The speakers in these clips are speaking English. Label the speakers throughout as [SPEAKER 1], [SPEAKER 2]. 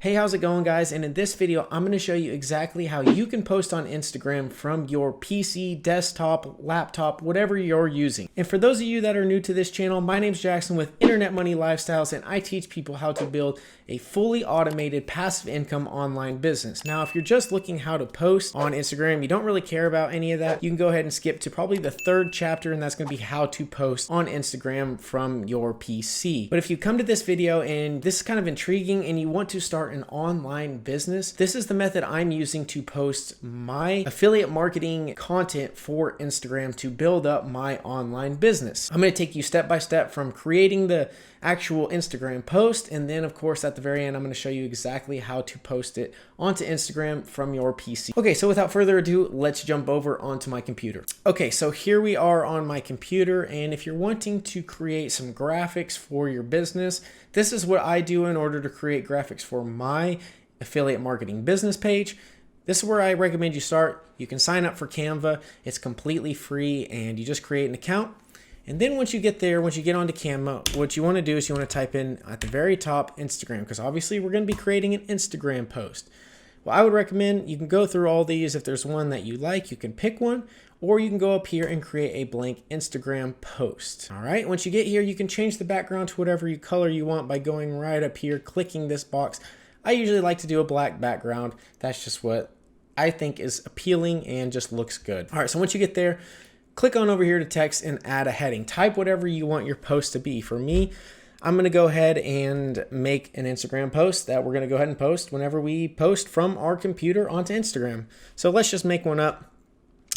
[SPEAKER 1] Hey, how's it going, guys? And in this video, I'm going to show you exactly how you can post on Instagram from your PC, desktop, laptop, whatever you're using. And for those of you that are new to this channel, my name's Jackson with Internet Money Lifestyles, and I teach people how to build a fully automated passive income online business. Now, if you're just looking how to post on Instagram, you don't really care about any of that, you can go ahead and skip to probably the third chapter, and that's going to be how to post on Instagram from your PC. But if you come to this video and this is kind of intriguing and you want to start an online business, this is the method I'm using to post my affiliate marketing content for Instagram to build up my online business. I'm going to take you step by step from creating the actual Instagram post, and then of course at the very end I'm going to show you exactly how to post it onto Instagram from your PC. Okay, so without further ado, let's jump over onto my computer. Okay, so here we are on my computer, and if you're wanting to create some graphics for your business, this is what I do in order to create graphics for my affiliate marketing business page. This is where I recommend you start. You can sign up for Canva. It's completely free, and you just create an account. And then once you get there, once you get onto Canva, what you want to do is you want to type in at the very top Instagram, because obviously we're going to be creating an Instagram post. Well, I would recommend you can go through all these. If there's one that you like, you can pick one, or you can go up here and create a blank Instagram post. All right, once you get here, you can change the background to whatever color you want by going right up here, clicking this box. I usually like to do a black background. That's just what I think is appealing and just looks good. All right, so once you get there, click on over here to text and add a heading. Type whatever you want your post to be. For me, I'm going to go ahead and make an Instagram post that we're going to go ahead and post whenever we post from our computer onto Instagram. So let's just make one up.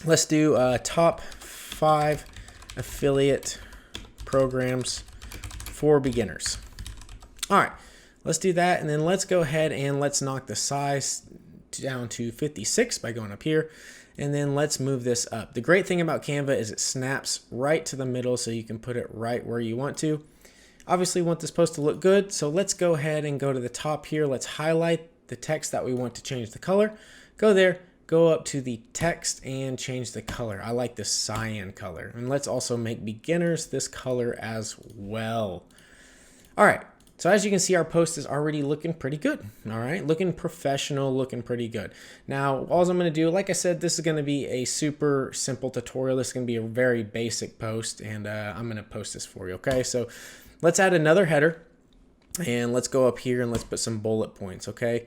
[SPEAKER 1] Let's do top 5 affiliate programs for beginners. All right, let's do that. And then let's go ahead and let's knock the size down to 56 by going up here. And then let's move this up. The great thing about Canva is it snaps right to the middle, so you can put it right where you want to. Obviously, we want this post to look good, so let's go ahead and go to the top here. Let's highlight the text that we want to change the color. Go there, go up to the text and change the color. I like this cyan color. And let's also make beginners this color as well. All right. So as you can see, our post is already looking pretty good. All right, looking professional, looking pretty good. Now, all I'm going to do, like I said, this is going to be a super simple tutorial. This is going to be a very basic post, and I'm going to post this for you. Okay, so let's add another header, and let's go up here and let's put some bullet points. Okay.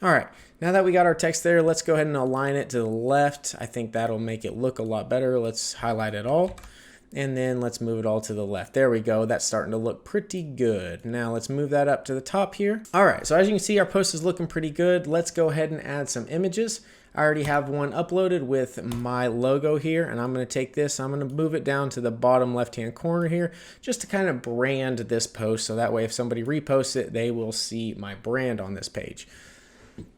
[SPEAKER 1] All right. Now that we got our text there, let's go ahead and align it to the left. I think that'll make it look a lot better. Let's highlight it all, and then let's move it all to the left. There we go. That's starting to look pretty good. Now let's move that up to the top here. All right, so as you can see, our post is looking pretty good. Let's go ahead and add some images. I already have one uploaded with my logo here, and I'm going to take this, I'm going to move it down to the bottom left-hand corner here just to kind of brand this post, so that way if somebody reposts it, they will see my brand on this page.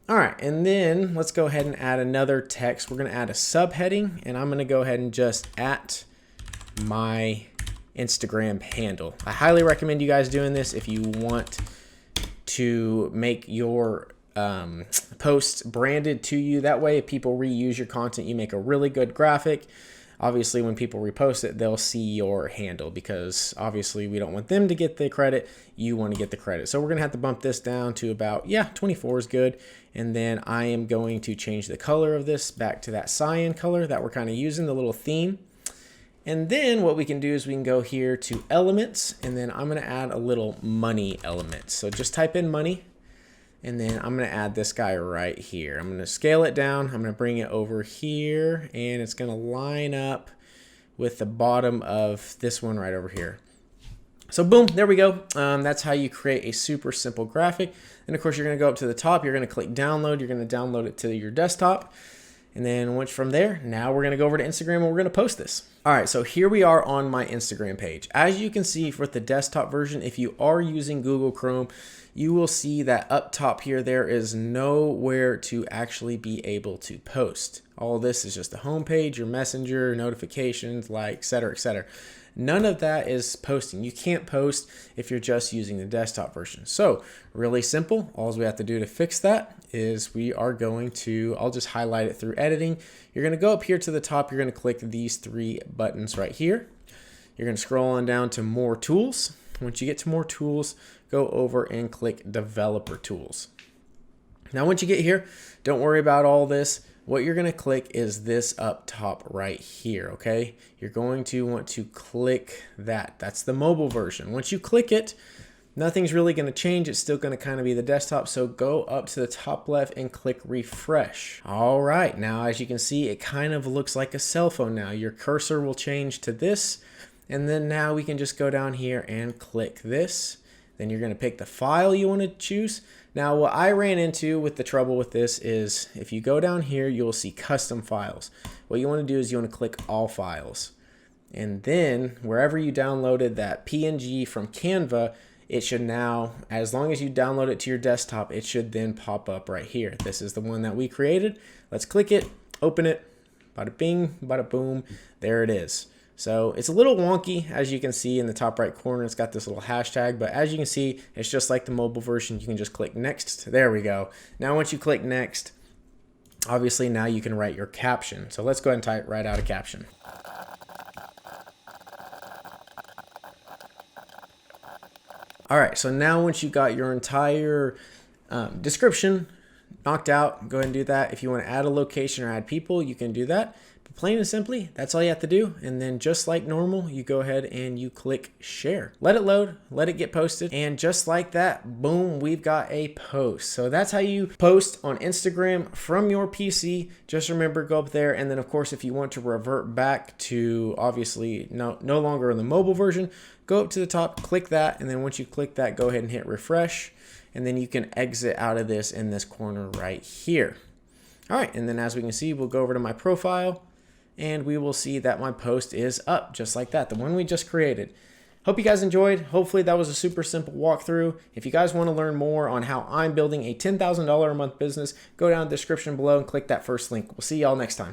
[SPEAKER 1] All right, and then let's go ahead and add another text. We're going to add a subheading, and I'm going to go ahead and just at my Instagram handle. I highly recommend you guys doing this if you want to make your posts branded to you. That way, if people reuse your content, you make a really good graphic. Obviously, when people repost it, they'll see your handle, because obviously we don't want them to get the credit. You want to get the credit. So we're going to have to bump this down to about, 24 is good. And then I am going to change the color of this back to that cyan color that we're kind of using, the little theme. And then what we can do is we can go here to elements, and then I'm going to add a little money element. So just type in money. And then I'm going to add this guy right here. I'm going to scale it down. I'm going to bring it over here, and it's going to line up with the bottom of this one right over here. So boom, there we go. That's how you create a super simple graphic. And of course, you're going to go up to the top. You're going to click download. You're going to download it to your desktop. And then once from there, now we're going to go over to Instagram and we're going to post this. All right, so here we are on my Instagram page. As you can see with the desktop version, if you are using Google Chrome, you will see that up top here, there is nowhere to actually be able to post. All this is just the home page, your messenger, notifications, like, etc., etc. None of that is posting. You can't post if you're just using the desktop version. So really simple. All we have to do to fix that is we are going to, I'll just highlight it through editing. You're going to go up here to the top. You're going to click these 3 buttons right here. You're going to scroll on down to more tools. Once you get to more tools, go over and click developer tools. Now, once you get here, don't worry about all this. What you're going to click is this up top right here, okay? You're going to want to click that. That's the mobile version. Once you click it, nothing's really going to change. It's still going to kind of be the desktop. So go up to the top left and click refresh. All right, now as you can see, it kind of looks like a cell phone now. Your cursor will change to this. And then now we can just go down here and click this. Then you're going to pick the file you want to choose. Now, what I ran into with the trouble with this is if you go down here, you'll see custom files. What you want to do is you want to click all files. And then wherever you downloaded that PNG from Canva, it should now, as long as you download it to your desktop, it should then pop up right here. This is the one that we created. Let's click it, open it, bada bing, bada boom, there it is. So it's a little wonky, as you can see in the top right corner. It's got this little hashtag, but as you can see, it's just like the mobile version. You can just click next. There we go. Now, once you click next, obviously now you can write your caption. So let's go ahead and write out a caption. All right, so now once you got your entire description knocked out, go ahead and do that. If you want to add a location or add people, you can do that. But plain and simply, that's all you have to do. And then just like normal, you go ahead and you click share. Let it load, let it get posted. And just like that, boom, we've got a post. So that's how you post on Instagram from your PC. Just remember, go up there. And then of course, if you want to revert back to obviously no longer in the mobile version, go up to the top, click that. And then once you click that, go ahead and hit refresh. And then you can exit out of this in this corner right here. All right, and then as we can see, we'll go over to my profile and we will see that my post is up just like that, the one we just created. Hope you guys enjoyed. Hopefully that was a super simple walkthrough. If you guys want to learn more on how I'm building a $10,000 a month business, go down in the description below and click that first link. We'll see y'all next time.